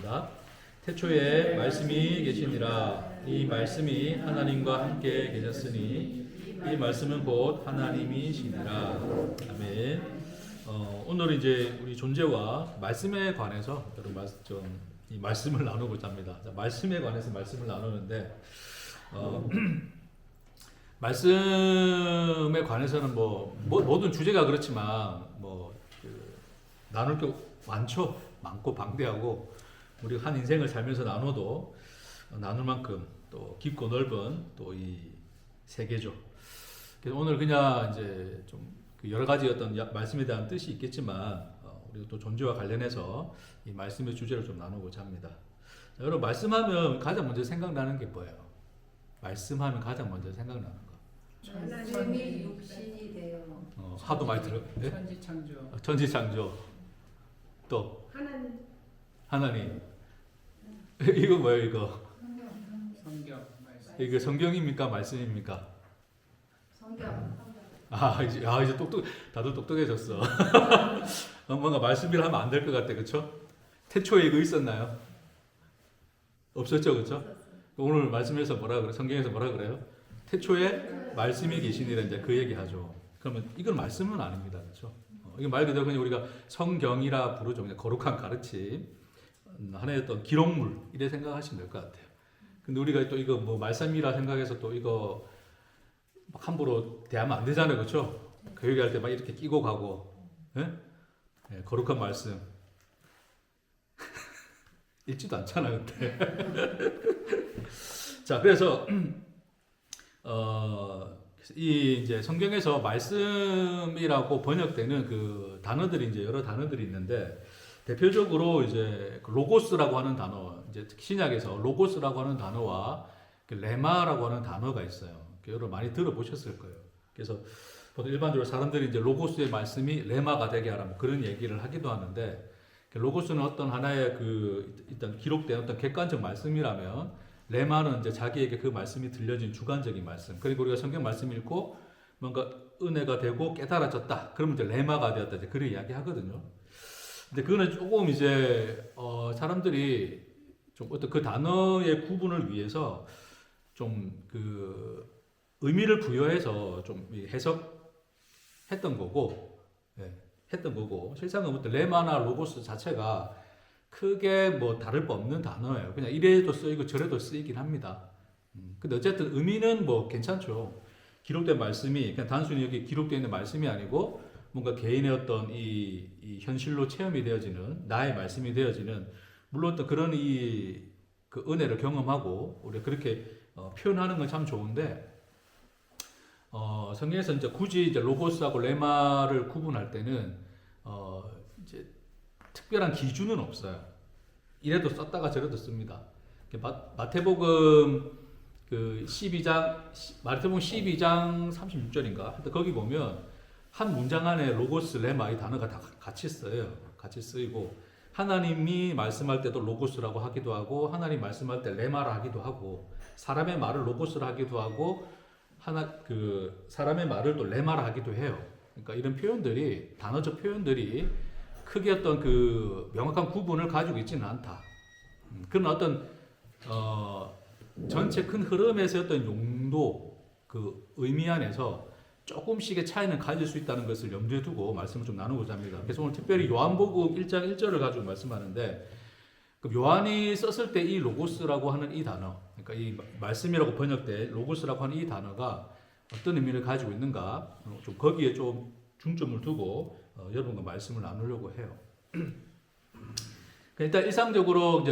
읽겠습니다. 태초에 말씀이 계시니라. 이 말씀이 하나님과 함께 계셨으니 이 말씀은 곧 하나님이시니라. 아멘. 오늘 이제 우리 존재와 말씀에 관해서 이 말씀을 나누고자 합니다. 말씀에 관해서 말씀을 나누는데 말씀에 관해서는 모든 주제가 그렇지만 나눌 게 많고 방대하고 우리가 한 인생을 살면서 나눠도 나눌 만큼 또 깊고 넓은 또 이 세계죠. 그래서 오늘 그냥 이제 좀 여러 가지 어떤 말씀에 대한 뜻이 있겠지만 우리가 또 존재와 관련해서 이 말씀의 주제를 좀 나누고자 합니다. 자, 여러분 말씀하면 가장 먼저 생각나는 게 뭐예요? 말씀하면 가장 먼저 생각나는 거. 하나님이 육신이 되어 하도 많이 들어. 네? 천지창조. 천지창조. 또 하나님 이거 뭐예요 이거? 성경 말씀. 이거 성경입니까 말씀입니까? 성경 이제 다들 똑똑해졌어. 뭔가 말씀이라 하면 안 될 것 같아, 그렇죠? 태초에 이거 있었나요? 없었죠, 그렇죠? 오늘 말씀에서 뭐라 그래? 성경에서 뭐라 그래요? 태초에 말씀이 계시니라 이제 그 얘기하죠. 그러면 이건 말씀은 아닙니다, 그렇죠? 이게 말 그대로 그냥 우리가 성경이라 부르죠. 그냥 거룩한 가르침, 하나의 어떤 기록물 이래 생각하시면 될 것 같아요. 근데 우리가 또 이거 말씀이라 생각해서 또 이거 막 함부로 대하면 안 되잖아요, 그렇죠? 그 얘기할 때 막 이렇게 끼고 가고, 예? 예, 거룩한 말씀 읽지도 않잖아요, 그때. 자, 그래서 이 이제 성경에서 말씀이라고 번역되는 그 단어들이 이제 여러 단어들이 있는데 대표적으로 이제 로고스라고 하는 단어, 이제 특히 신약에서 로고스라고 하는 단어와 레마라고 하는 단어가 있어요. 여러분 많이 들어보셨을 거예요. 그래서 보통 일반적으로 사람들이 이제 로고스의 말씀이 레마가 되게 하라 그런 얘기를 하기도 하는데 로고스는 어떤 하나의 일단 기록된 어떤 객관적 말씀이라면 레마는 이제 자기에게 그 말씀이 들려진 주관적인 말씀. 그리고 우리가 성경 말씀 읽고 뭔가 은혜가 되고 깨달아졌다. 그러면 이제 레마가 되었다. 이제 그렇게 이야기하거든요. 근데 그거는 조금 이제 사람들이 좀 어떤 그 단어의 구분을 위해서 좀 의미를 부여해서 좀 해석했던 거고, 실상은 레마나 로고스 자체가 크게 다를 바 없는 단어예요. 그냥 이래도 쓰이고 저래도 쓰이긴 합니다. 근데 어쨌든 의미는 괜찮죠. 기록된 말씀이 그냥 단순히 여기 기록되어 있는 말씀이 아니고 뭔가 개인의 어떤 이 현실로 체험이 되어지는 나의 말씀이 되어지는 물론 또 그런 그 은혜를 경험하고 우리가 그렇게 표현하는 건 참 좋은데 성경에서 이제 굳이 이제 로고스하고 레마를 구분할 때는 이제 특별한 기준은 없어요. 이래도 썼다가 저래도 씁니다. 마태복음 12장 36절인가? 거기 보면 한 문장 안에 로고스, 레마 이 단어가 다 같이 써요. 같이 쓰이고 하나님이 말씀할 때도 로고스라고 하기도 하고 하나님 말씀할 때 레마라 하기도 하고 사람의 말을 로고스라 하기도 하고 사람의 말을 또 레마라 하기도 해요. 그러니까 이런 표현들이 단어적 표현들이 크게 어떤 명확한 구분을 가지고 있지는 않다. 그런 어떤 전체 큰 흐름에서 어떤 용도 의미 안에서 조금씩의 차이는 가질 수 있다는 것을 염두에 두고 말씀을 좀 나누고자 합니다. 그래서 오늘 특별히 요한복음 1장 1절을 가지고 말씀하는데 요한이 썼을 때 이 로고스라고 하는 이 단어, 그러니까 이 말씀이라고 번역된 로고스라고 하는 이 단어가 어떤 의미를 가지고 있는가, 좀 거기에 좀 중점을 두고 여러분과 말씀을 나누려고 해요. 일단 일상적으로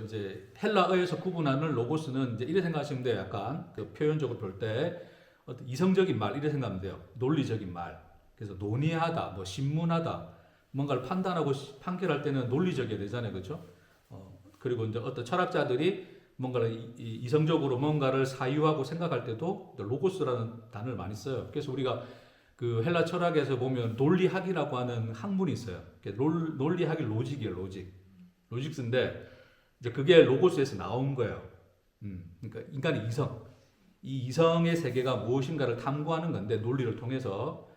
이제 헬라어에서 구분하는 로고스는 이제 이래 생각하시면 돼요. 약간 표현적으로 볼 때 어떤 이성적인 말 이래 생각하면 돼요. 논리적인 말. 그래서 논의하다, 신문하다, 뭔가를 판단하고 판결할 때는 논리적이어야 되잖아요, 그렇죠? 그리고 이제 어떤 철학자들이 뭔가를 이성적으로 뭔가를 사유하고 생각할 때도 로고스라는 단어를 많이 써요. 그래서 우리가 헬라 철학에서 보면 논리학이라고 하는 학문이 있어요. 논리학이 로직이에요, 로직스인데 이제 그게 로고스에서 나온 거예요. 그러니까 인간의 이성, 이 이성의 세계가 무엇인가를 탐구하는 건데 논리를 통해서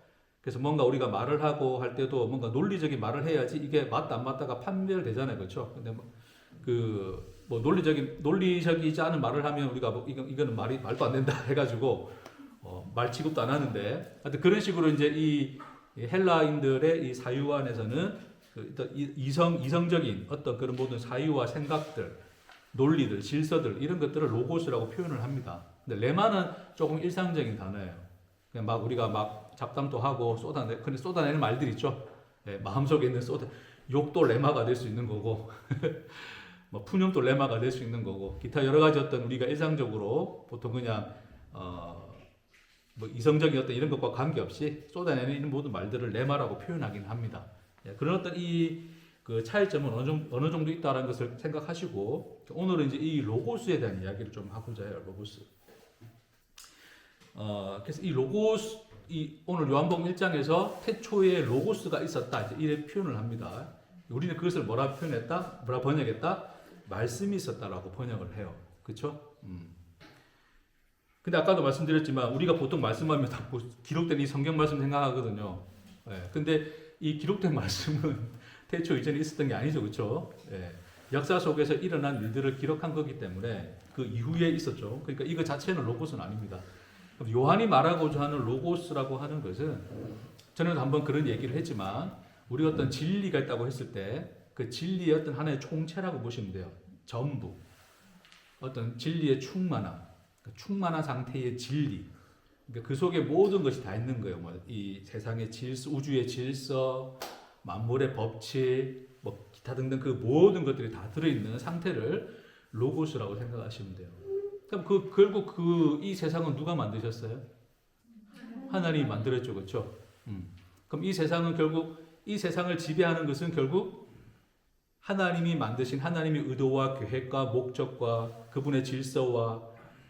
그래서 뭔가 우리가 말을 하고 할 때도 뭔가 논리적인 말을 해야지 이게 맞다 안 맞다가 판별되잖아요, 그렇죠? 근데 뭐 논리적이지 않은 말을 하면 우리가 뭐 이거는 말도 안 된다 해가지고 말 취급도 안 하는데, 하여튼 그런 식으로 이제 이 헬라인들의 이 사유안에서는 그 이성적인 어떤 그런 모든 사유와 생각들, 논리들, 질서들 이런 것들을 로고스라고 표현을 합니다. 근데 레마는 조금 일상적인 단어예요. 그냥 막 우리가 막 잡담도 하고 근데 쏟아내는 말들 있죠. 예, 마음속에 있는 욕도 레마가 될 수 있는 거고, 뭐 푸념도 레마가 될 수 있는 거고, 기타 여러 가지 어떤 우리가 일상적으로 보통 그냥 뭐 이성적인 어떤 이런 것과 관계없이 쏟아내는 이런 모든 말들을 레마라고 표현하긴 합니다. 예, 그런 어떤 그 차이점은 어느 정도 있다는 것을 생각하시고, 오늘은 이제 이 로고스에 대한 이야기를 좀 하고자 해요. 로고스. 그래서 이 로고스, 오늘 요한복음 1장에서 태초에 로고스가 있었다, 이제 이렇게 표현을 합니다. 우리는 그것을 뭐라 번역했다? 말씀이 있었다라고 번역을 해요. 그렇죠? 근데 아까도 말씀드렸지만 우리가 보통 말씀하면 다 기록된 이 성경 말씀 생각하거든요. 예, 근데 이 기록된 말씀은 태초 이전에 있었던 게 아니죠, 그렇죠? 예, 역사 속에서 일어난 일들을 기록한 거기 때문에 그 이후에 있었죠. 그러니까 이거 자체는 로고스는 아닙니다. 요한이 말하고자 하는 로고스라고 하는 것은, 저는 한번 그런 얘기를 했지만, 우리가 어떤 진리가 있다고 했을 때 그 진리의 어떤 하나의 총체라고 보시면 돼요. 전부. 어떤 진리의 충만한 상태의 진리. 그러니까 그 속에 모든 것이 다 있는 거예요. 뭐 이 세상의 질서, 우주의 질서, 만물의 법칙, 뭐 기타 등등 그 모든 것들이 다 들어있는 상태를 로고스라고 생각하시면 돼요. 그럼 결국 이 세상은 누가 만드셨어요? 하나님이 만들었죠, 그렇죠? 그럼 이 세상은 결국, 이 세상을 지배하는 것은 결국 하나님이 만드신 하나님의 의도와 계획과 목적과 그분의 질서와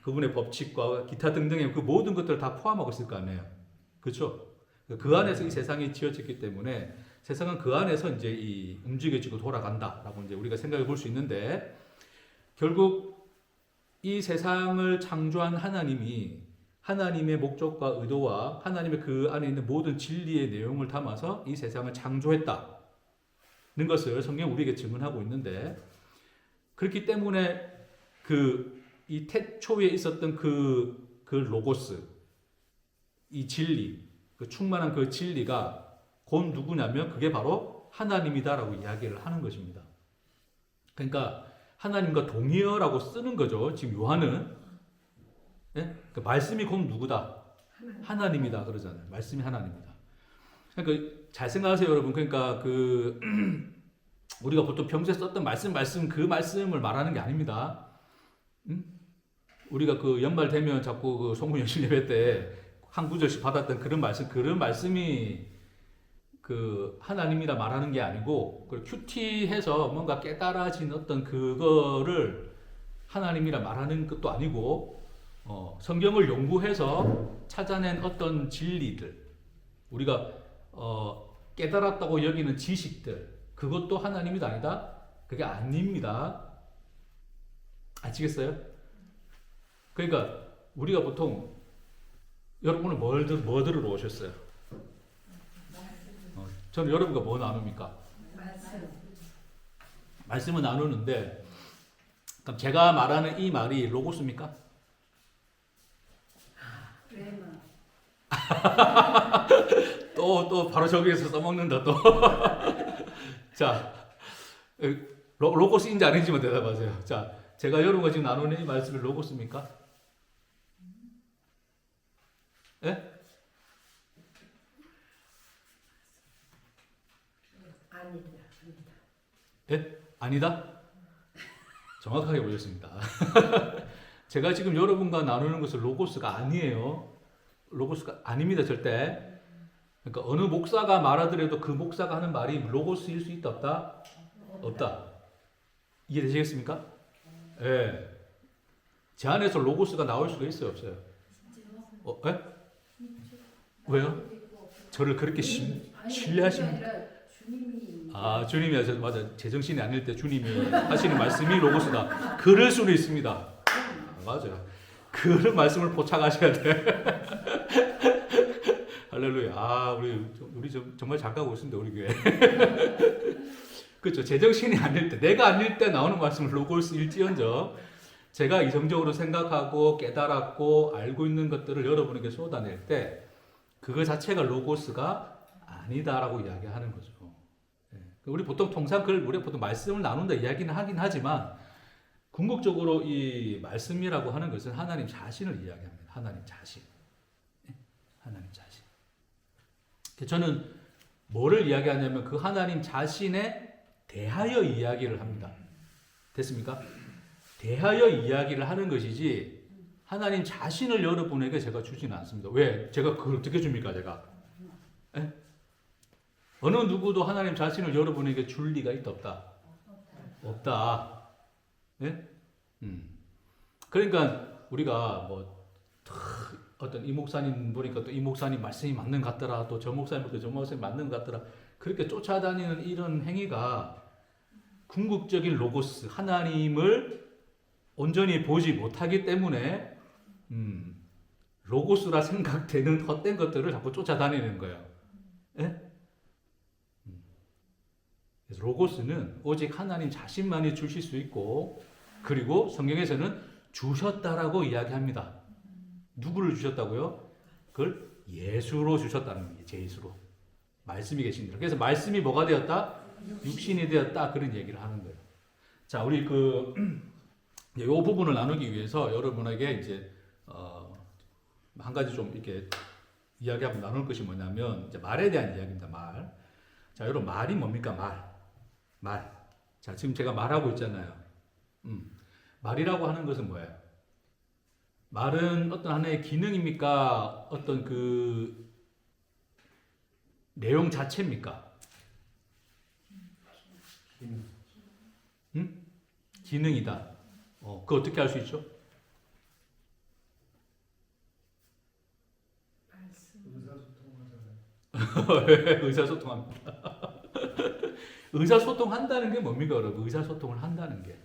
그분의 법칙과 기타 등등의 그 모든 것들을 다 포함하고 있을 거 아니에요, 그렇죠? 그 안에서 이 세상이 지어졌기 때문에 세상은 그 안에서 이제 움직여지고 돌아간다라고 이제 우리가 생각해 볼 수 있는데, 결국 이 세상을 창조한 하나님이 하나님의 목적과 의도와 하나님의 그 안에 있는 모든 진리의 내용을 담아서 이 세상을 창조했다는 것을 성경이 우리에게 증언하고 있는데, 그렇기 때문에 이 태초에 있었던 그 로고스, 이 진리, 그 충만한 그 진리가 곧 누구냐면 그게 바로 하나님이다라고 이야기를 하는 것입니다. 그러니까 하나님과 동의어라고 쓰는 거죠. 지금 요한은. 예? 그 말씀이 곧 누구다? 하나님이다 그러잖아요. 말씀이 하나님이다. 그러니까 잘 생각하세요, 여러분. 그러니까 우리가 보통 평소에 썼던 말씀 그 말씀을 말하는 게 아닙니다. 우리가 그 연말 되면 자꾸 그 송구연실 예배 때 한 구절씩 받았던 그런 말씀이 그 하나님이라 말하는 게 아니고, 큐티해서 뭔가 깨달아진 어떤 그거를 하나님이라 말하는 것도 아니고, 성경을 연구해서 찾아낸 어떤 진리들, 우리가 깨달았다고 여기는 지식들, 그것도 하나님이 아니다? 그게 아닙니다. 아시겠어요? 그러니까 우리가 보통, 여러분은 뭐 들으러 오셨어요? 저는 여러분과 뭐 나눕니까? 말씀을 나누는데, 그럼 제가 말하는 이 말이 로고스입니까? 또 바로 저기에서 써먹는다 또. 자, 로고스인지 아닌지만 대답하세요. 자, 제가 여러분과 지금 나누는 이 말씀이 로고스입니까? 예? 아니다. 예? 아니다? 정확하게 보셨습니다. 제가 지금 여러분과 나누는 것은 로고스가 아니에요. 로고스가 아닙니다, 절대. 그러니까 어느 목사가 말하더라도 그 목사가 하는 말이 로고스일 수 있다, 없다? 없다. 이해되시겠습니까? 예. 제 안에서 로고스가 나올 수가 있어요, 없어요? 예? 왜요? 저를 그렇게 신뢰하십니까? 주님이 하셔서, 맞아. 제정신이 아닐 때 주님이 하시는 말씀이 로고스다. 그럴 수는 있습니다. 맞아요. 그런 말씀을 포착하셔야 돼. 할렐루야. 아, 우리 정말 잘 가고 있습니다, 우리 교회. 그렇죠. 제정신이 아닐 때, 내가 아닐 때 나오는 말씀을 로고스 일지언정 제가 이성적으로 생각하고 깨달았고 알고 있는 것들을 여러분에게 쏟아낼 때 그거 자체가 로고스가 아니다라고 이야기하는 거죠. 예. 우리 보통 우리 보통 말씀을 나눈다 이야기는 하긴 하지만 궁극적으로 이 말씀이라고 하는 것은 하나님 자신을 이야기합니다. 하나님 자신. 예. 하나님 자신. 저는 뭐를 이야기하냐면 그 하나님 자신에 대하여 이야기를 합니다. 됐습니까? 대하여 이야기를 하는 것이지 하나님 자신을 여러분에게 제가 주지는 않습니다. 왜? 제가 그걸 어떻게 줍니까? 제가 에? 어느 누구도 하나님 자신을 여러분에게 줄 리가 있다 없다? 없다. 예? 그러니까 우리가 뭐 어떤 이 목사님 보니까 또 이 목사님 말씀이 맞는 것 같더라, 또 저 목사님 보니까 저 목사님 맞는 것 같더라, 그렇게 쫓아다니는 이런 행위가 궁극적인 로고스 하나님을 온전히 보지 못하기 때문에 로고스라 생각되는 헛된 것들을 자꾸 쫓아다니는 거예요. 예? 그래서 로고스는 오직 하나님 자신만이 주실 수 있고, 그리고 성경에서는 주셨다라고 이야기합니다. 누구를 주셨다고요? 그걸 예수로 주셨다는 거예요. 제 예수로. 말씀이 계십니다. 그래서 말씀이 뭐가 되었다? 육신이 되었다. 그런 얘기를 하는 거예요. 자, 우리 이 부분을 나누기 위해서 여러분에게 이제 한 가지 좀 이렇게 이야기하고 나눌 것이 뭐냐면 이제 말에 대한 이야기입니다. 말. 자, 여러분 말이 뭡니까? 말. 자, 지금 제가 말하고 있잖아요. 말이라고 하는 것은 뭐예요? 말은 어떤 하나의 기능입니까? 어떤 그 내용 자체입니까? 기능이다. 그거 어떻게 알 수 있죠? 의사소통합니다. 의사소통한다는 게 뭡니까, 여러분? 의사소통을 한다는 게.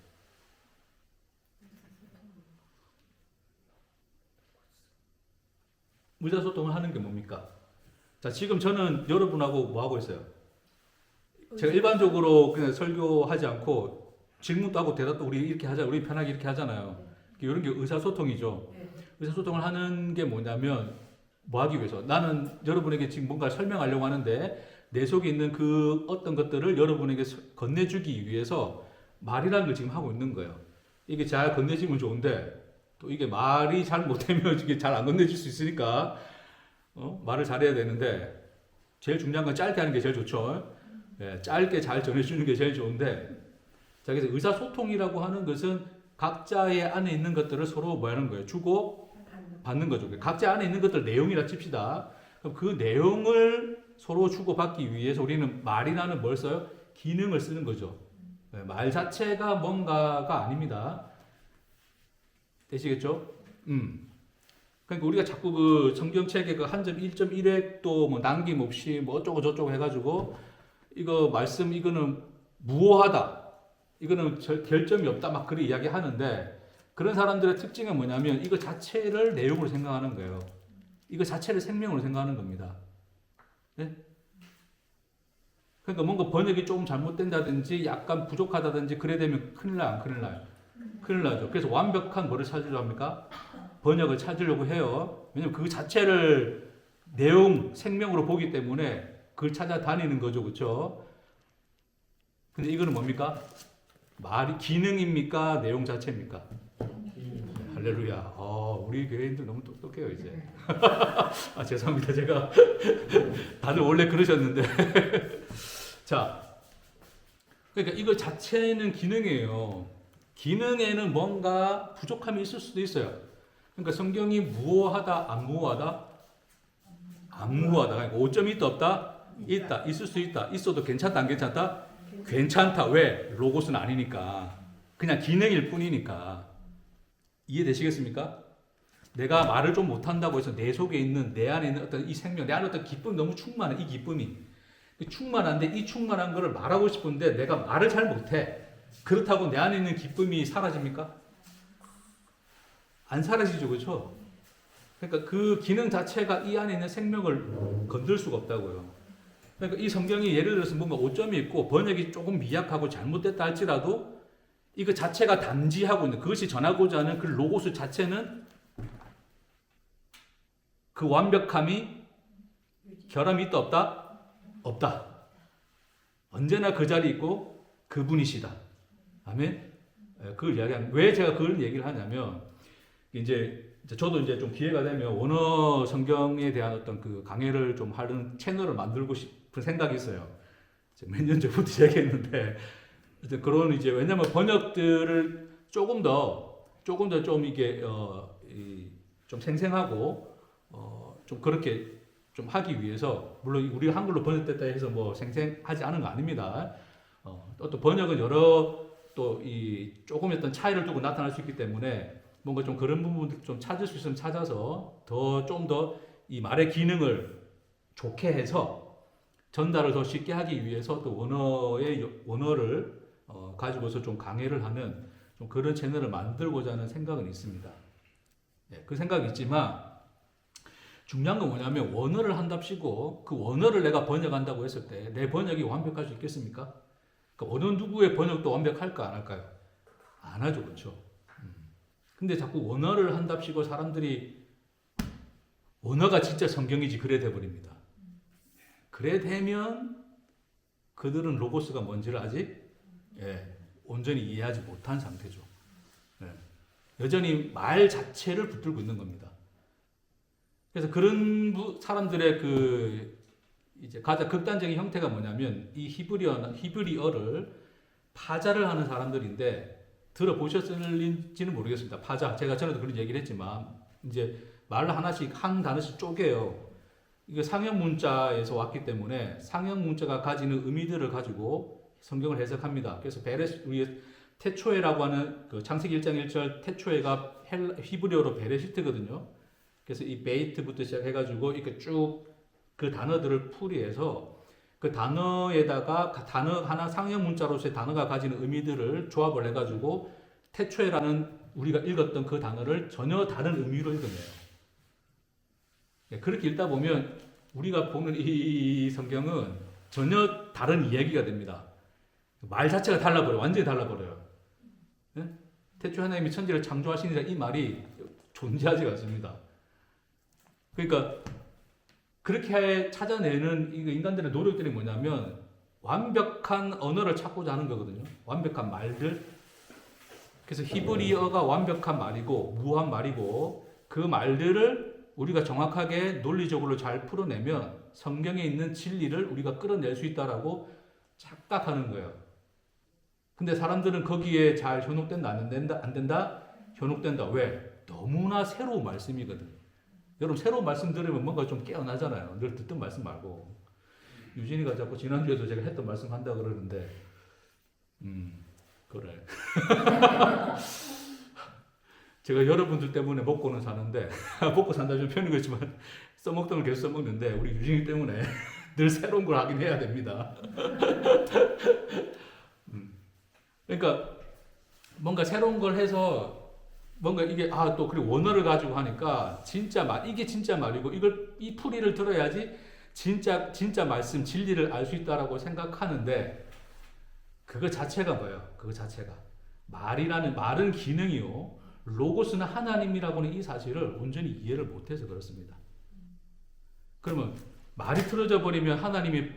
의사소통을 하는 게 뭡니까? 자, 지금 저는 여러분하고 뭐 하고 있어요? 제가 일반적으로 그냥 설교하지 않고 질문도 하고 대답도 우리 이렇게 하자, 우리 편하게 이렇게 하잖아요. 이런 게 의사소통이죠. 의사소통을 하는 게 뭐냐면 뭐 하기 위해서 나는 여러분에게 지금 뭔가 설명하려고 하는데 내 속에 있는 그 어떤 것들을 여러분에게 건네주기 위해서 말이라는 걸 지금 하고 있는 거예요. 이게 잘 건네지면 좋은데 또 이게 말이 잘 못되면 이게 잘 안 건네질 수 있으니까 말을 잘해야 되는데 제일 중요한 건 짧게 하는 게 제일 좋죠. 예, 짧게 잘 전해주는 게 제일 좋은데, 자, 그래서 의사소통이라고 하는 것은 각자의 안에 있는 것들을 서로 뭐 하는 거예요? 주고 받는 거죠. 각자 안에 있는 것들 내용이라 칩시다. 그럼 그 내용을 서로 주고받기 위해서 우리는 말이라는 뭘 써요? 기능을 쓰는 거죠. 예, 말 자체가 뭔가가 아닙니다. 되시겠죠? 그러니까 우리가 자꾸 그 성경책에 그 한 점 1.1획도 뭐 남김없이 뭐 어쩌고 저쩌고 해가지고 이거 말씀 이거는 무효하다, 이거는 결점이 없다 막 그렇게 이야기하는데, 그런 사람들의 특징은 뭐냐면 이거 자체를 내용으로 생각하는 거예요. 이거 자체를 생명으로 생각하는 겁니다. 네? 그러니까 뭔가 번역이 조금 잘못된다든지 약간 부족하다든지 그래 되면 큰일 나요, 안 큰일 나요? 큰일 나죠. 그래서 완벽한 뭐를 찾으려고 합니까? 번역을 찾으려고 해요. 왜냐면 그 자체를 내용, 생명으로 보기 때문에 그걸 찾아다니는 거죠. 그렇죠? 근데 이거는 뭡니까? 말이 기능입니까? 내용 자체입니까? 할렐루야. 우리 교회인들 너무 똑똑해요, 이제. 아, 죄송합니다. 제가 다들 원래 그러셨는데. 자, 그러니까 이거 자체는 기능이에요. 기능에는 뭔가 부족함이 있을 수도 있어요. 그러니까 성경이 무효하다, 안 무효하다? 안 무효하다. 그러니까 오점이 있다, 없다? 있다. 있을 수 있다. 있어도 괜찮다, 안 괜찮다? 괜찮다. 왜? 로고스는 아니니까. 그냥 기능일 뿐이니까. 이해되시겠습니까? 내가 말을 좀 못한다고 해서 내 속에 있는, 내 안에 있는 어떤 이 생명, 내 안에 어떤 기쁨이 너무 충만해. 이 기쁨이. 충만한데 이 충만한 거를 말하고 싶은데 내가 말을 잘 못해. 그렇다고 내 안에 있는 기쁨이 사라집니까? 안 사라지죠, 그렇죠? 그러니까 그 기능 자체가 이 안에 있는 생명을 건들 수가 없다고요. 그러니까 이 성경이 예를 들어서 뭔가 오점이 있고 번역이 조금 미약하고 잘못됐다 할지라도 이거 자체가 담지하고 있는 그것이 전하고자 하는 그 로고스 자체는 그 완벽함이 결함이 있다 없다? 없다. 언제나 그 자리에 있고 그분이시다. 아멘. 그걸 이야기하는. 왜 제가 그걸 얘기를 하냐면 이제 저도 이제 좀 기회가 되면 원어 성경에 대한 어떤 그 강해를 좀 하는 채널을 만들고 싶은 생각이 있어요. 몇 년 전부터 시작했는데 이제 그런 이제 왜냐면 번역들을 조금 더 좀 이게 좀 생생하고 좀 그렇게 좀 하기 위해서 물론 우리 한글로 번역됐다 해서 뭐 생생하지 않은 거 아닙니다. 또 번역은 여러 또 이 조금 어떤 차이를 두고 나타날 수 있기 때문에 뭔가 좀 그런 부분들 좀 찾을 수 있으면 찾아서 좀 더 이 말의 기능을 좋게 해서 전달을 더 쉽게 하기 위해서 또 원어를 가지고서 좀 강해를 하는 좀 그런 채널을 만들고자 하는 생각은 있습니다. 그 생각이 있지만 중요한 건 뭐냐면 원어를 한답시고 그 원어를 내가 번역한다고 했을 때 내 번역이 완벽할 수 있겠습니까? 그러니까 어느 누구의 번역도 완벽할까 안 할까요? 안 하죠, 그렇죠? 근데 자꾸 원어를 한답시고 사람들이 원어가 진짜 성경이지 그래 돼버립니다. 그래 되면 그들은 로고스가 뭔지를 아직 온전히 이해하지 못한 상태죠. 여전히 말 자체를 붙들고 있는 겁니다. 그래서 그런 사람들의 그 이제 가장 극단적인 형태가 뭐냐면 이 히브리어를 파자를 하는 사람들인데 들어보셨을지는 모르겠습니다. 파자. 제가 전에도 그런 얘기를 했지만 이제 말을 하나씩 한 단어씩 쪼개요. 이게 상형 문자에서 왔기 때문에 상형 문자가 가지는 의미들을 가지고 성경을 해석합니다. 그래서 우리 테초에라고 하는 그 창세기 1장 1절 테초에가 히브리어로 베레시트거든요. 그래서 이 베이트부터 시작해가지고 이렇게 쭉 그 단어들을 풀이해서 그 단어에다가 단어 하나 상형 문자로서의 단어가 가지는 의미들을 조합을 해가지고 태초에라는 우리가 읽었던 그 단어를 전혀 다른 의미로 읽어내요. 그렇게 읽다 보면 우리가 보는 이 성경은 전혀 다른 이야기가 됩니다. 말 자체가 달라버려요. 완전히 달라버려요. 태초에 하나님이 천지를 창조하시니라 이 말이 존재하지가 않습니다. 그러니까 그렇게 찾아내는 인간들의 노력들이 뭐냐면 완벽한 언어를 찾고자 하는 거거든요. 완벽한 말들. 그래서 히브리어가 완벽한 말이고 무한 말이고 그 말들을 우리가 정확하게 논리적으로 잘 풀어내면 성경에 있는 진리를 우리가 끌어낼 수 있다라고 착각하는 거예요. 근데 사람들은 거기에 잘 현혹된다 안 된다? 현혹된다. 왜? 너무나 새로운 말씀이거든. 여러분 새로운 말씀 들으면 뭔가 좀 깨어나잖아요. 늘 듣던 말씀 말고. 유진이가 자꾸 지난주에도 제가 했던 말씀 한다 그러는데 그래. 제가 여러분들 때문에 먹고는 사는데 먹고 산다 좀 표현이 그렇지만 써먹던 걸 계속 써먹는데 우리 유진이 때문에 늘 새로운 걸 하긴 해야 됩니다. 그러니까 뭔가 새로운 걸 해서 뭔가 이게 또 그리고 원어를 가지고 하니까 진짜 이게 진짜 말이고 이 풀이를 들어야지 진짜 말씀 진리를 알 수 있다라고 생각하는데 그거 자체가 뭐예요? 그거 자체가 말은 기능이요. 로고스는 하나님이라고는 이 사실을 온전히 이해를 못해서 그렇습니다. 그러면 말이 틀어져 버리면 하나님이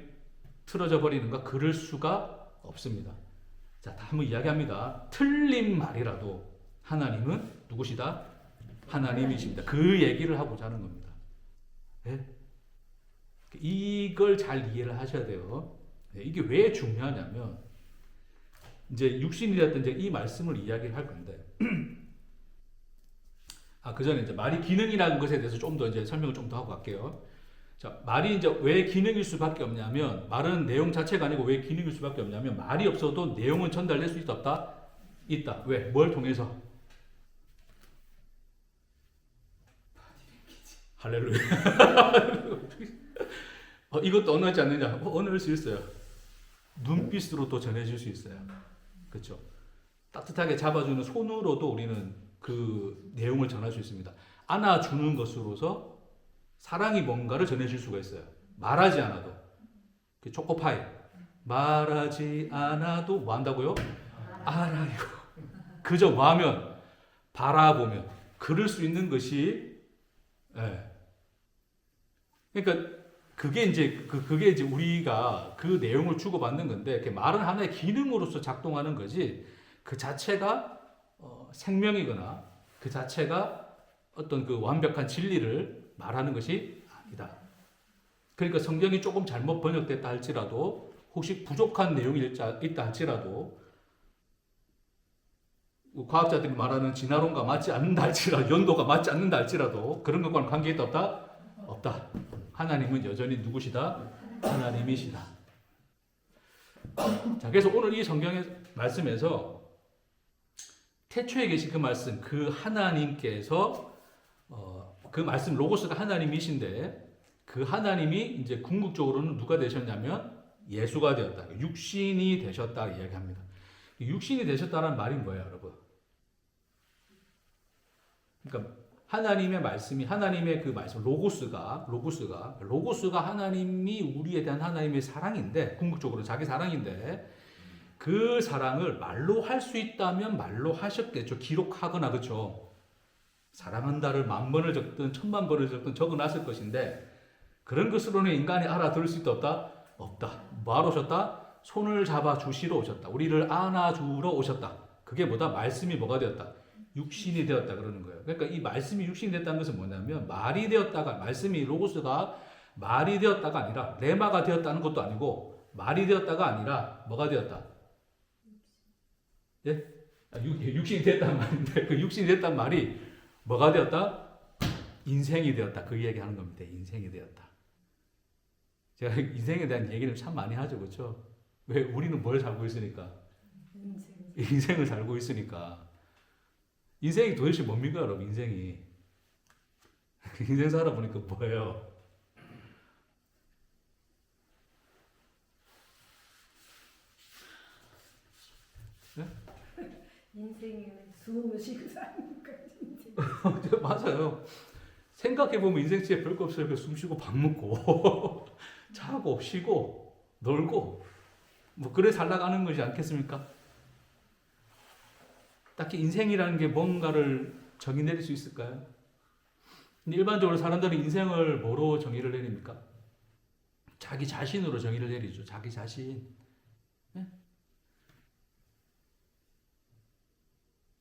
틀어져 버리는가? 그럴 수가 없습니다. 자, 한번 이야기합니다. 틀린 말이라도 하나님은 누구시다? 하나님이십니다. 그 얘기를 하고자 하는 겁니다. 네? 이걸 잘 이해를 하셔야 돼요. 네, 이게 왜 중요하냐면 이제 육신이 됐던 이제 이 말씀을 이야기를 할 건데 그 전에 이제 말이 기능이라는 것에 대해서 좀 더 이제 설명을 좀 더 하고 갈게요. 자, 말이 이제 왜 기능일 수밖에 없냐면 말은 내용 자체가 아니고 왜 기능일 수밖에 없냐면 말이 없어도 내용은 전달될 수 있다? 있다. 왜? 뭘 통해서? 할렐루야. 이것도 언어하지 않느냐? 언어할 수 있어요. 눈빛으로 또 전해질 수 있어요. 그렇죠? 따뜻하게 잡아주는 손으로도 우리는 그 내용을 전할 수 있습니다. 안아주는 것으로서 사랑이 뭔가를 전해줄 수가 있어요. 말하지 않아도. 그 초코파이. 말하지 않아도 뭐 한다고요? 알아요. 그저 뭐 하면? 바라보면. 그럴 수 있는 것이, 예. 그러니까 그게 이제 우리가 그 내용을 주고받는 건데, 말은 하나의 기능으로서 작동하는 거지, 그 자체가 생명이거나 그 자체가 어떤 그 완벽한 진리를 말하는 것이 아니다. 그러니까 성경이 조금 잘못 번역됐다 할지라도, 혹시 부족한 내용이 있다 할지라도, 과학자들이 말하는 진화론과 맞지 않는다 할지라도, 연도가 맞지 않는다 할지라도 그런 것과는 관계있다 없다? 없다. 하나님은 여전히 누구시다? 하나님이시다. 자, 그래서 오늘 이 성경의 말씀에서 태초에 계신 그 말씀, 그 하나님께서 그 말씀 로고스가 하나님이신데, 그 하나님이 이제 궁극적으로는 누가 되셨냐면 예수가 되었다. 육신이 되셨다 이야기합니다. 육신이 되셨다는 말이 뭐예요, 여러분? 그러니까 하나님의 말씀이, 하나님의 그 말씀, 로고스가 하나님이 우리에 대한 하나님의 사랑인데, 궁극적으로 자기 사랑인데, 그 사랑을 말로 할 수 있다면 말로 하셨겠죠. 기록하거나, 그렇죠. 사랑한다를 10,000번을 적든 10,000,000번을 적든 적어놨을 것인데, 그런 것으로는 인간이 알아들을 수 있다 없다? 없다. 뭐하러 오셨다? 손을 잡아 주시러 오셨다. 우리를 안아주러 오셨다. 그게 뭐다? 말씀이 뭐가 되었다? 육신이 되었다 그러는 거예요. 그러니까 이 말씀이 육신이 됐다는 것은 뭐냐면, 말이 되었다가, 말씀이 로고스가 말이 되었다가 아니라 레마가 되었다는 것도 아니고, 말이 되었다가 아니라 뭐가 되었다? 예? 육신이 됐다는 말인데, 그 육신이 됐다는 말이 뭐가 되었다? 인생이 되었다. 그 얘기하는 겁니다. 인생이 되었다. 제가 인생에 대한 얘기를 참 많이 하죠, 그렇죠? 왜? 우리는 뭘 살고 있으니까? 인생을 살고 있으니까. 인생이 도대체 뭡니까, 여러분? 인생이. 인생 살아보니까 뭐예요? 네? 인생에는 숨을 쉬고 사는 거지. 맞아요. 생각해보면 인생 진짜 별거 없어요. 숨 쉬고 밥 먹고 자고 쉬고 놀고 뭐 그래 살아가는 것이 않겠습니까? 딱히 인생이라는 게 뭔가를 정의 내릴 수 있을까요? 근데 일반적으로 사람들은 인생을 뭐로 정의를 내립니까? 자기 자신으로 정의를 내리죠. 자기 자신. 네?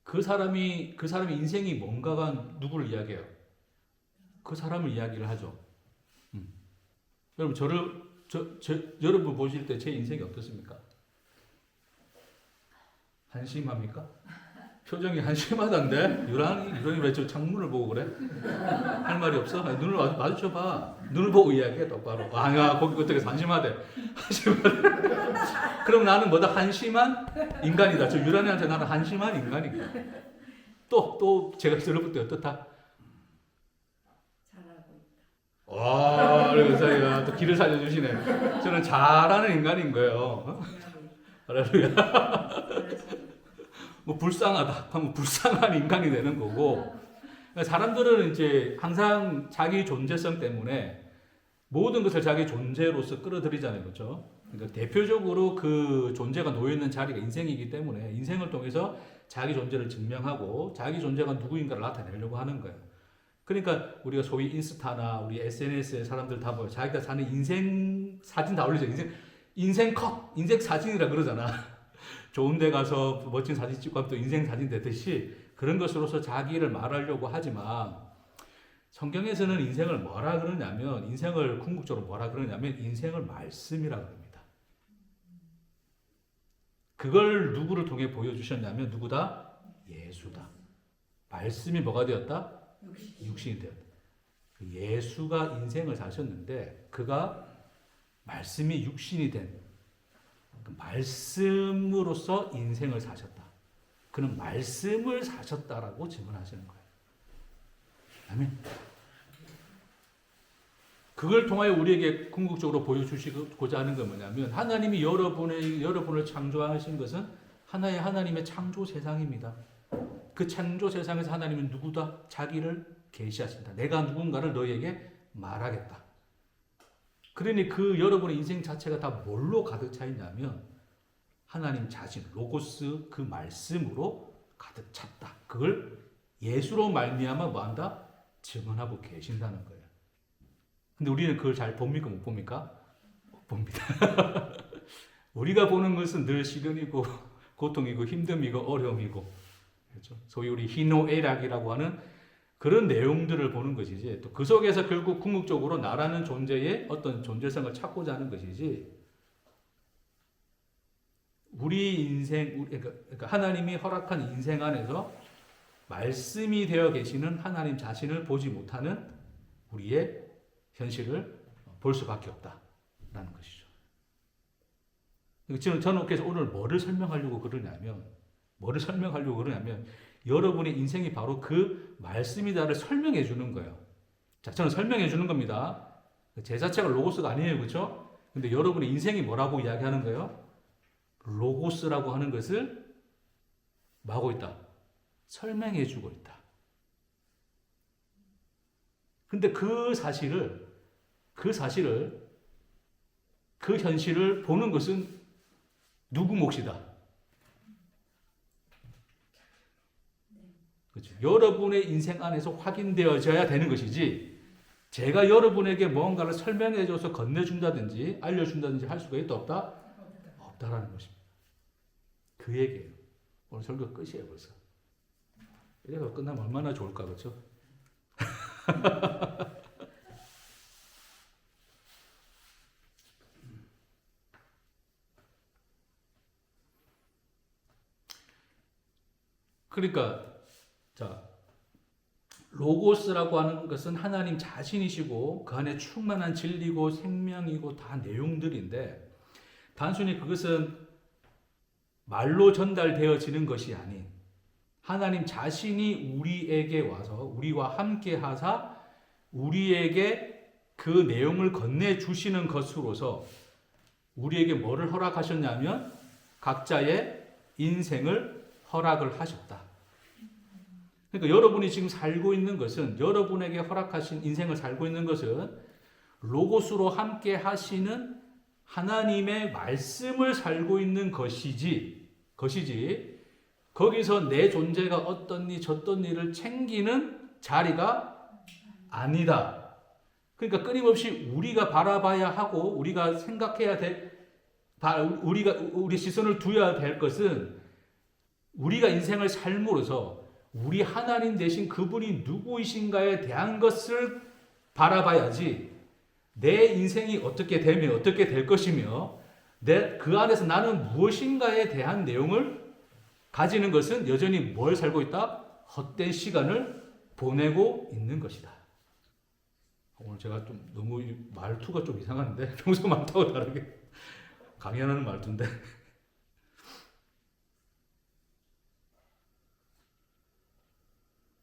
그 사람이 인생이 뭔가가 누구를 이야기해요? 그 사람을 이야기를 하죠. 여러분 여러분 보실 때 제 인생이 어떻습니까? 한심합니까? 표정이 한심하던데? 유랑이 왜 저 창문을 보고 그래? 할 말이 없어? 아니, 눈을 마주쳐봐. 눈을 보고 이야기해, 똑바로. 아니야, 거기 어떻게 한심하대. 그럼 나는 뭐다? 한심한 인간이다. 저 유랑이한테 나는 한심한 인간이다. 또 제가 들어볼 때 어떻다? 잘하고 있다. 와, 그래서 또 길을 살려주시네. 저는 잘하는 인간인 거예요. 할렐루야. 뭐 불쌍하다 하면 불쌍한 인간이 되는 거고, 사람들은 이제 항상 자기 존재성 때문에 모든 것을 자기 존재로서 끌어들이잖아요, 그렇죠? 그러니까 대표적으로 그 존재가 놓여 있는 자리가 인생이기 때문에 인생을 통해서 자기 존재를 증명하고 자기 존재가 누구인가를 나타내려고 하는 거예요. 그러니까 우리가 소위 인스타나 우리 SNS에 사람들 다 보여 자기가 사는 인생 사진 다 올리죠. 인생 컷, 인생 사진이라 그러잖아. 좋은 데 가서 멋진 사진 찍고 하면 또 인생 사진 되듯이 그런 것으로서 자기를 말하려고 하지만, 성경에서는 인생을 뭐라 그러냐면, 인생을 궁극적으로 뭐라 그러냐면 인생을 말씀이라 그럽니다. 그걸 누구를 통해 보여주셨냐면 누구다? 예수다. 말씀이 뭐가 되었다? 육신이 되었다. 예수가 인생을 사셨는데 그가 말씀이 육신이 된 그 말씀으로서 인생을 사셨다. 그는 말씀을 사셨다라고 증언하시는 거예요. 아멘. 그걸 통하여 우리에게 궁극적으로 보여주시고자 하는 건 뭐냐면, 하나님이 여러분을 창조하신 것은 하나님의 창조 세상입니다. 그 창조 세상에서 하나님은 누구다? 자기를 계시하신다. 내가 누군가를 너희에게 말하겠다. 그러니 그 여러분의 인생 자체가 다 뭘로 가득 차 있냐면 하나님 자신, 로고스 그 말씀으로 가득 찼다. 그걸 예수로 말미암아 뭐한다? 증언하고 계신다는 거예요. 근데 우리는 그걸 잘 봅니까? 못 봅니까? 못 봅니다. 우리가 보는 것은 늘 시련이고 고통이고 힘듦이고 어려움이고, 그렇죠? 소위 우리 희노애락이라고 하는 그런 내용들을 보는 것이지, 또 그 속에서 결국 궁극적으로 나라는 존재의 어떤 존재성을 찾고자 하는 것이지, 우리 인생, 그러니까 하나님이 허락한 인생 안에서 말씀이 되어 계시는 하나님 자신을 보지 못하는 우리의 현실을 볼 수밖에 없다라는 것이죠. 저는 그래서 오늘 뭐를 설명하려고 그러냐면, 여러분의 인생이 바로 그 말씀이다를 설명해 주는 거예요. 자, 저는 설명해 주는 겁니다. 제 자체가 로고스가 아니에요. 그렇죠? 근데 여러분의 인생이 뭐라고 이야기하는 거예요? 로고스라고 하는 것을 뭐 하고 있다? 설명해 주고 있다. 근데 그 현실을 보는 것은 누구 몫이다? 그렇죠. 여러분의 인생 안에서 확인되어져야 되는 것이지, 제가 여러분에게 뭔가를 설명해줘서 건네준다든지 알려준다든지 할 수가 있다 없다? 없다라는 것입니다. 그 얘기예요. 오늘 설교 끝이에요 벌써. 이래서 끝나면 얼마나 좋을까, 그렇죠? 그러니까 자, 로고스라고 하는 것은 하나님 자신이시고 그 안에 충만한 진리고 생명이고 다 내용들인데, 단순히 그것은 말로 전달되어지는 것이 아닌 하나님 자신이 우리에게 와서 우리와 함께 하사 우리에게 그 내용을 건네주시는 것으로서 우리에게 뭐를 허락하셨냐면 각자의 인생을 허락을 하셨다. 그러니까 여러분이 지금 살고 있는 것은, 여러분에게 허락하신 인생을 살고 있는 것은 로고스로 함께 하시는 하나님의 말씀을 살고 있는 것이지 거기서 내 존재가 어떻니 저떻니를 챙기는 자리가 아니다. 그러니까 끊임없이 우리가 바라봐야 하고 우리가 생각해야 될, 우리 시선을 두어야 될 것은 우리가 인생을 삶으로써 우리 하나님 되신 그분이 누구이신가에 대한 것을 바라봐야지, 내 인생이 어떻게 되면 어떻게 될 것이며 그 안에서 나는 무엇인가에 대한 내용을 가지는 것은 여전히 뭘 살고 있다? 헛된 시간을 보내고 있는 것이다. 오늘 제가 좀 너무 말투가 좀 이상한데, 평소 말투하고 다르게 강연하는 말투인데.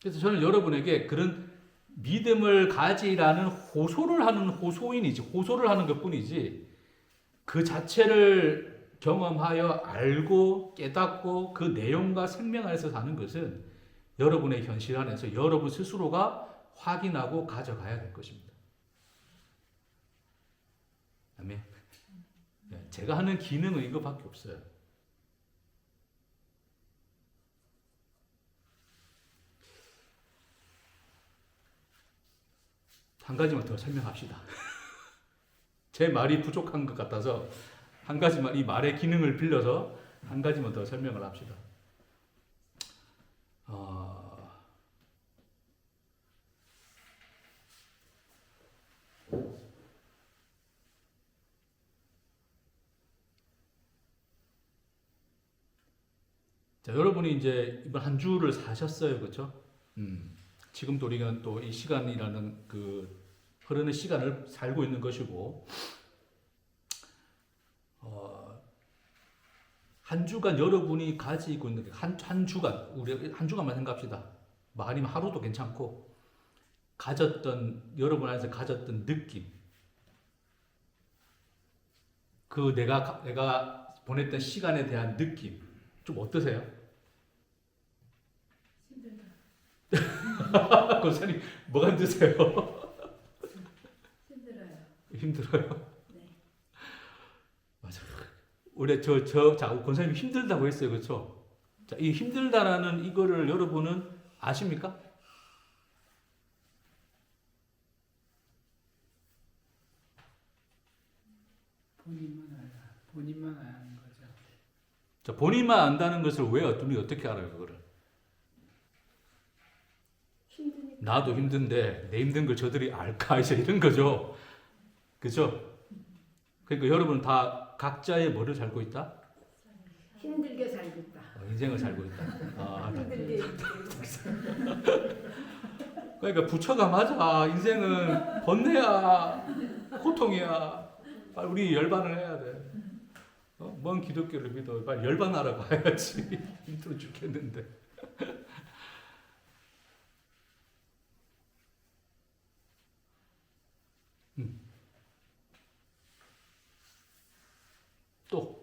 그래서 저는 여러분에게 그런 믿음을 가지라는 호소를 하는 것뿐이지, 그 자체를 경험하여 알고 깨닫고 그 내용과 생명 안에서 사는 것은 여러분의 현실 안에서 여러분 스스로가 확인하고 가져가야 될 것입니다. 아멘. 제가 하는 기능은 이거밖에 없어요. 한 가지만 더 설명합시다. 제 말이 부족한 것 같아서 한 가지만, 이 말의 기능을 빌려서 한 가지만 더 설명을 합시다. 자, 여러분이 이제 이번 한 주를 사셨어요, 그렇죠? 지금도 우리가 또 이 시간이라는 그 흐르는 시간을 살고 있는 것이고, 한 주간 여러분이 가지고 있는 한 주간, 우리 한 주간만 생각합시다. 뭐 아니면 하루도 괜찮고, 여러분 안에서 가졌던 느낌, 그 내가 보냈던 시간에 대한 느낌 좀 어떠세요? 힘들다. 권사님 뭐가 힘드세요? 힘들어요. 힘들어요? 네. 맞아. 우리 자 권사님 힘들다고 했어요, 그렇죠? 자, 이 힘들다라는 이거를 여러분은 아십니까? 본인만 아는 거죠. 자, 본인만 안다는 것을 왜 우리 어떻게 알아요, 그거를? 힘드니까. 나도 힘든데 내 힘든 걸 저들이 알까 이제 이런 거죠. 그죠? 그러니까 여러분 다 각자의 뭐를 살고 있다? 힘들게 살고 있다. 인생을 살고 있다. 아, 힘들게. 그러니까 부처가 맞아. 인생은 번뇌야, 고통이야. 빨리 우리 열반을 해야 돼. 뭔 기독교를 믿어? 빨리 열반하러 가야지. 힘들어 죽겠는데. 또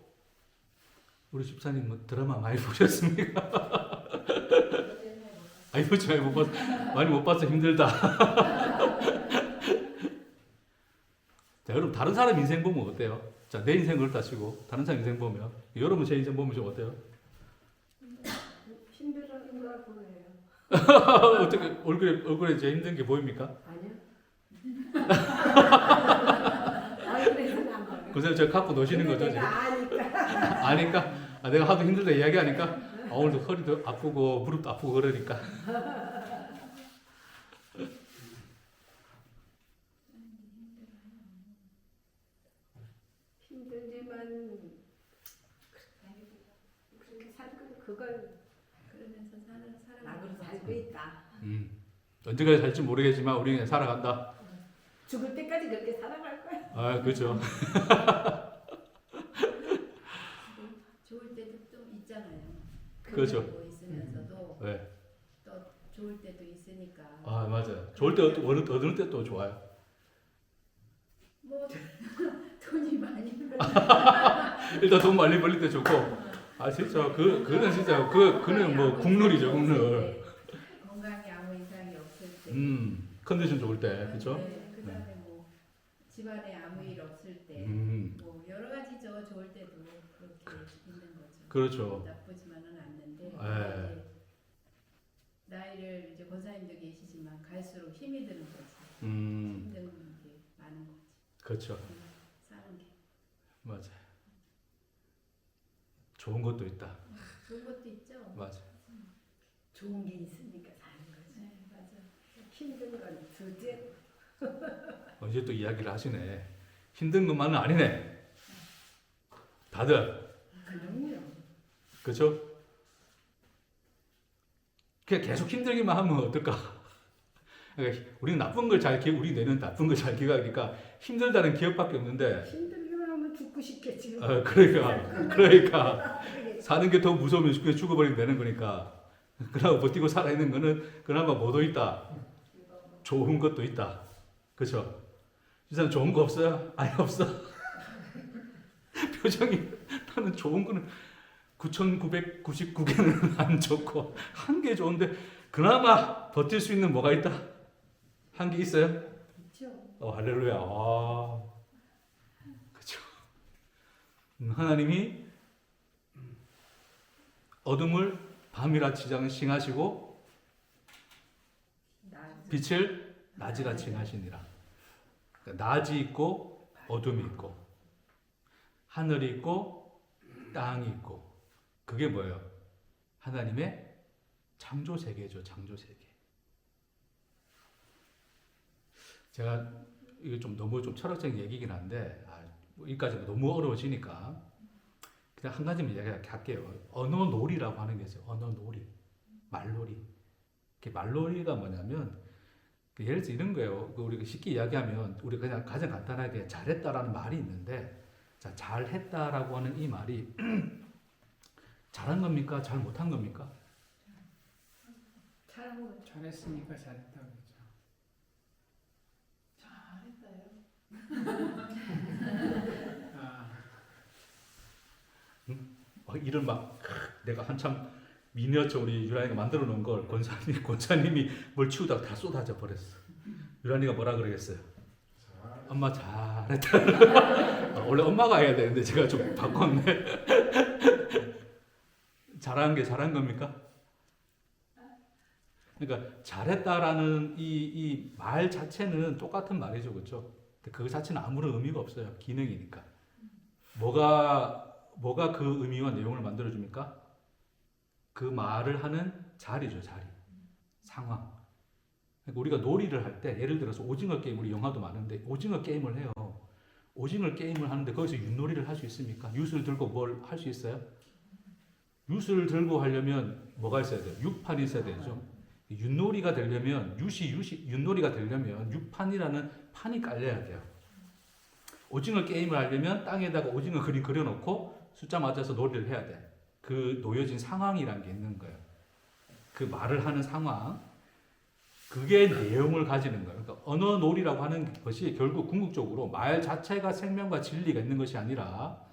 우리 집사님 뭐 드라마 많이 보셨습니까? 아니 보지 많이 못 봤어. 많이 못 봐서 힘들다. 자, 여러분 다른 사람 인생 보면 어때요? 자, 내 인생 그렇다 치고 다른 사람 인생 보면 여러분 제 인생 보면 좀 어때요? 힘들어하는 걸 보여요. 어떻게 얼굴에 제 힘든 게 보입니까? 아니요. 얼굴에서는 안 보여요. 그래서 저 갖고 노시는 거죠 근데 지금? 내가 아니까. 아니까? 아, 내가 하도 힘들다 이야기하니까 아, 오늘도 허리도 아프고 무릎도 아프고 그러니까. 힘들지만 그렇게 살고 그걸 그러면서 사는 낙으로 살고 있다. 언제까지 살지 모르겠지만 우리 그냥 살아간다. 죽을 때까지 그렇게 살아갈 거야. 아, 그렇죠. 좋을 때도 좀 있잖아요. 그렇죠. 그러고 있으면서도 네. 또 좋을 때도 있으니까. 아, 맞아요. 좋을 때 얻을 때 또 좋아요. 뭐 돈이 많이 일단 돈 많이 벌릴 때 좋고. 아, 진짜 그는 진짜 그는 뭐 국룰이죠, 국룰. 건강에 아무 이상이 없을 때. 컨디션 좋을 때, 그렇죠? 네, 그다음에 뭐 집안에 아무 일 없을 때. 음, 뭐 여러 가지죠. 좋을 때도 그렇게 있는 거죠. 그렇죠. 나쁘지만은 않는데 네. 이제 나이를 이제 권사님도 계시지만 갈수록 힘이 드는 거지. 음, 힘든 게 많은 거지. 그렇죠. 사는 게 맞아요. 좋은 것도 있다. 좋은 것도 있죠. 맞아. 좋은 게 있으니까 사는 거지. 네, 맞아. 힘든 건 둘째. 이제 또 이야기를 하시네. 힘든 것만은 아니네. 다들 그럼요. 그렇죠? 그냥 계속 힘들기만 하면 어떨까? 그러니까 우리는 나쁜 걸 잘 우리 뇌는 나쁜 걸 잘 기억하니까 힘들다는 기억밖에 없는데. 힘들기만 하면 죽고 싶겠지. 그러니까 사는 게 더 무서우면 쉽게 죽어버리면 되는 거니까. 그러나 버티고 살아있는 거는 그나마 뭐도 있다. 좋은 것도 있다. 그렇죠? 이 사람 좋은 거 없어요? 아예 없어. 표정이 나는 좋은 거는 9,999개는 안 좋고 한 개 좋은데 그나마 버틸 수 있는 뭐가 있다? 한 개 있어요? 있죠. 할렐루야. 아, 그렇죠. 하나님이 어둠을 밤이라 칭하시고 빛을 낮이라 칭하시니라. 그러니까 낮이 있고 어둠이 있고 하늘이 있고 땅이 있고 그게 뭐예요? 하나님의 창조 세계죠. 창조 세계. 제가 이게 좀 너무 좀 철학적인 얘기긴 한데 여기까지 너무 어려워지니까 그냥 한 가지만 이야기할게요. 언어놀이라고 하는 게 있어요. 언어놀이, 말놀이. 말놀이가 뭐냐면 예를 들어 이런 거예요. 우리가 쉽게 이야기하면 우리 그냥 가장 간단하게 잘했다라는 말이 있는데 자, 잘했다라고 하는 이 말이 잘한 겁니까? 잘 못한 겁니까? 잘한 거죠. 잘했으니까 잘했다고 그러죠. 아, 일을 막 내가 한참 미니어처 우리 유란이가 만들어 놓은 걸 권사님이 뭘 치우다가 다 쏟아져 버렸어. 유란이가 뭐라 그러겠어요? 엄마 잘했다. 원래 엄마가 해야 되는데 제가 좀 바꿨네. 잘한 게 잘한 겁니까? 그러니까 잘했다라는 이 말 자체는 똑같은 말이죠, 그렇죠? 그 자체는 아무런 의미가 없어요. 기능이니까. 뭐가 그 의미와 내용을 만들어 줍니까? 그 말을 하는 자리죠, 자리. 상황. 그러니까 우리가 놀이를 할 때, 예를 들어서 오징어 게임, 우리 영화도 많은데 오징어 게임을 해요. 오징어 게임을 하는데 거기서 윷놀이를 할 수 있습니까? 윷을 들고 뭘 할 수 있어요? 윷을 들고 하려면 뭐가 있어야 돼요? 육판이 있어야 되죠. 윷놀이가 되려면 윷놀이가 되려면 육판이라는 판이 깔려야 돼요. 오징어 게임을 하려면 땅에다가 오징어 그림 그려놓고 숫자 맞아서 놀이를 해야 돼. 그 놓여진 상황이라는 게 있는 거예요. 그 말을 하는 상황, 그게 내용을 가지는 거예요. 그러니까 언어놀이라고 하는 것이 결국 궁극적으로 말 자체가 생명과 진리가 있는 것이 아니라,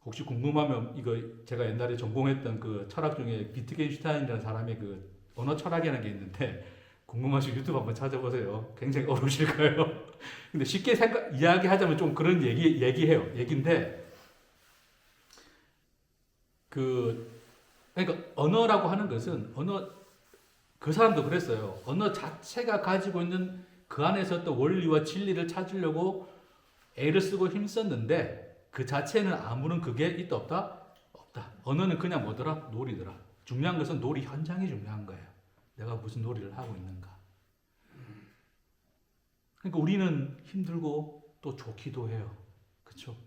혹시 궁금하면 이거 제가 옛날에 전공했던 그 철학 중에 비트겐슈타인이라는 사람의 그 언어 철학이라는 게 있는데, 궁금하시면 유튜브 한번 찾아보세요. 굉장히 어려우실 거예요. 근데 쉽게 이야기하자면 좀 그런 얘기인데, 그러니까 언어라고 하는 것은 그 사람도 그랬어요. 언어 자체가 가지고 있는 그 안에서 어떤 원리와 진리를 찾으려고 애를 쓰고 힘썼는데, 그 자체는 아무런 그게 있다 없다? 없다. 언어는 그냥 뭐더라? 놀이더라. 중요한 것은 놀이 현장이 중요한 거예요. 내가 무슨 놀이를 하고 있는가. 그러니까 우리는 힘들고 또 좋기도 해요. 그렇죠?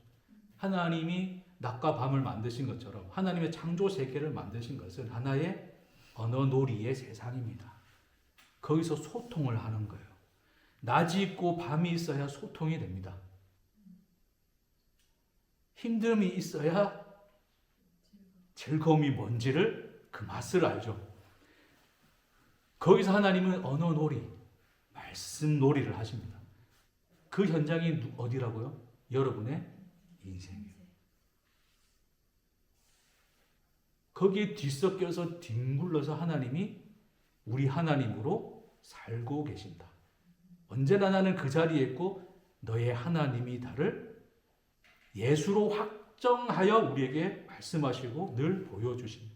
하나님이 낮과 밤을 만드신 것처럼 하나님의 창조 세계를 만드신 것은 하나의 언어놀이의 세상입니다. 거기서 소통을 하는 거예요. 낮이 있고 밤이 있어야 소통이 됩니다. 힘듦이 있어야 즐거움이 뭔지를 그 맛을 알죠. 거기서 하나님은 언어놀이, 말씀놀이를 하십니다. 그 현장이 어디라고요? 여러분의 인생이에요. 거기에 뒤섞여서 뒹굴러서 하나님이 우리 하나님으로 살고 계신다. 언제나 나는 그 자리에 있고 너의 하나님이다를 예수로 확정하여 우리에게 말씀하시고 늘 보여주십니다.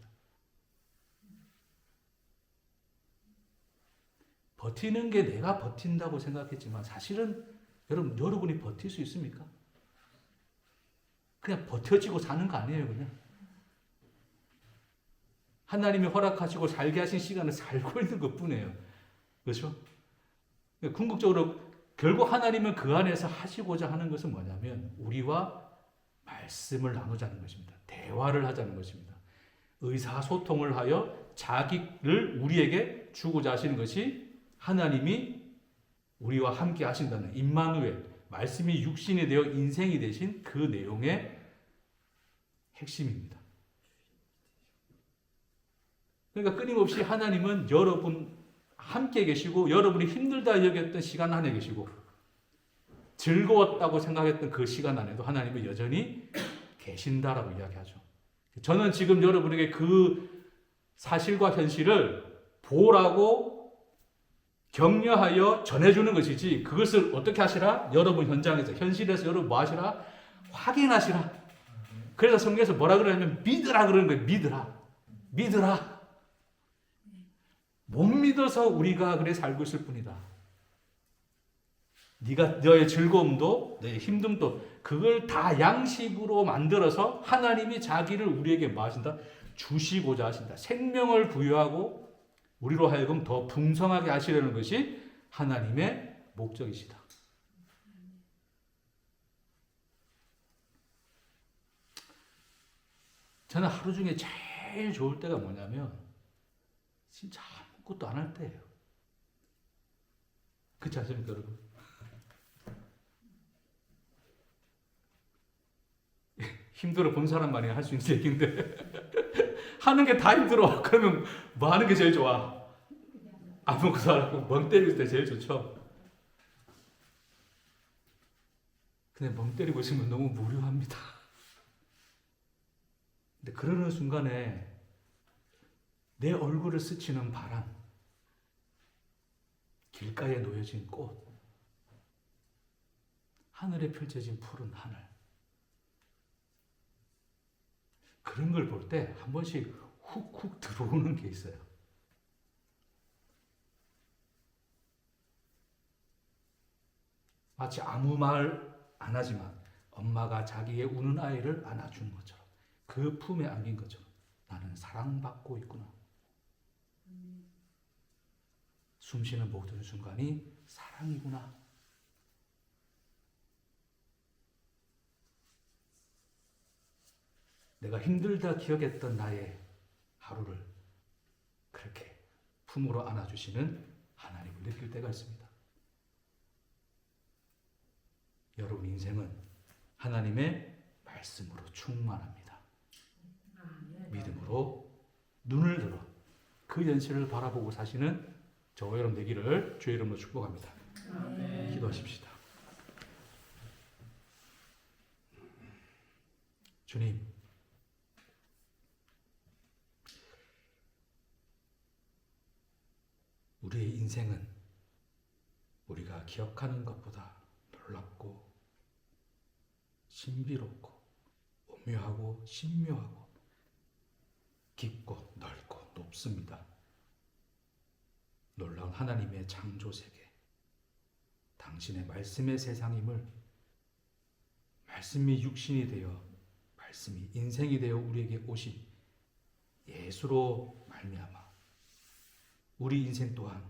버티는 게 내가 버틴다고 생각했지만 사실은 여러분이 버틸 수 있습니까? 그냥 버텨지고 사는 거 아니에요, 그냥. 하나님이 허락하시고 살게 하신 시간을 살고 있는 것 뿐이에요. 그렇죠? 궁극적으로 결국 하나님은 그 안에서 하시고자 하는 것은 뭐냐면 우리와 말씀을 나누자는 것입니다. 대화를 하자는 것입니다. 의사소통을 하여 자기를 우리에게 주고자 하시는 것이 하나님이 우리와 함께 하신다는 임마누엘, 말씀이 육신이 되어 인생이 되신 그 내용의 핵심입니다. 그러니까 끊임없이 하나님은 여러분 함께 계시고 여러분이 힘들다 여겼던 시간 안에 계시고 즐거웠다고 생각했던 그 시간 안에도 하나님은 여전히 계신다라고 이야기하죠. 저는 지금 여러분에게 그 사실과 현실을 보라고 격려하여 전해주는 것이지 그것을 어떻게 하시라? 여러분 현장에서 현실에서 여러분 뭐 하시라? 확인하시라. 그래서 성경에서 뭐라 그러냐면 믿으라 그러는 거예요. 믿으라. 못 믿어서 우리가 그래 살고 있을 뿐이다. 너의 즐거움도 너의 힘듦도 그걸 다 양식으로 만들어서 하나님이 자기를 우리에게 뭐 하신다? 주시고자 하신다. 생명을 부여하고 우리로 하여금 더 풍성하게 하시려는 것이 하나님의 목적이시다. 저는 하루 중에 제일 좋을 때가 뭐냐면 진짜 아무것도 안 할 때예요. 그렇지 않습니까, 여러분? 힘들어 본 사람만이 할 수 있는 얘기인데 하는 게 다 힘들어. 그러면 뭐 하는 게 제일 좋아? 아무것도 안 하고 멍 때릴 때 제일 좋죠. 근데 멍 때리고 있으면 너무 무료합니다. 근데 그러는 순간에 내 얼굴을 스치는 바람, 길가에 놓여진 꽃, 하늘에 펼쳐진 푸른 하늘, 그런 걸 볼 때 한 번씩 훅훅 들어오는 게 있어요. 마치 아무 말 안 하지만 엄마가 자기의 우는 아이를 안아준 것처럼, 그 품에 안긴 것처럼 나는 사랑받고 있구나. 숨쉬는 모든 순간이 사랑이구나. 내가 힘들다 기억했던 나의 하루를 그렇게 품으로 안아주시는 하나님을 느낄 때가 있습니다. 여러분 인생은 하나님의 말씀으로 충만합니다. 믿음으로 눈을 들어 그 연실을 바라보고 사시는 저와 여러분 되기를 주의 이름으로 축복합니다. 기도하십시다. 주님, 우리의 인생은 우리가 기억하는 것보다 놀랍고 신비롭고 오묘하고 신묘하고 깊고 넓고 높습니다. 놀라운 하나님의 창조 세계, 당신의 말씀의 세상임을, 말씀이 육신이 되어 말씀이 인생이 되어 우리에게 오신 예수로 말미암아 우리 인생 또한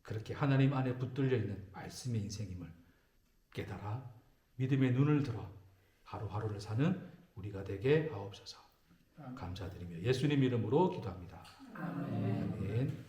그렇게 하나님 안에 붙들려 있는 말씀의 인생임을 깨달아 믿음의 눈을 들어 하루하루를 사는 우리가 되게 하옵소서. 감사드리며 예수님 이름으로 기도합니다. 아멘.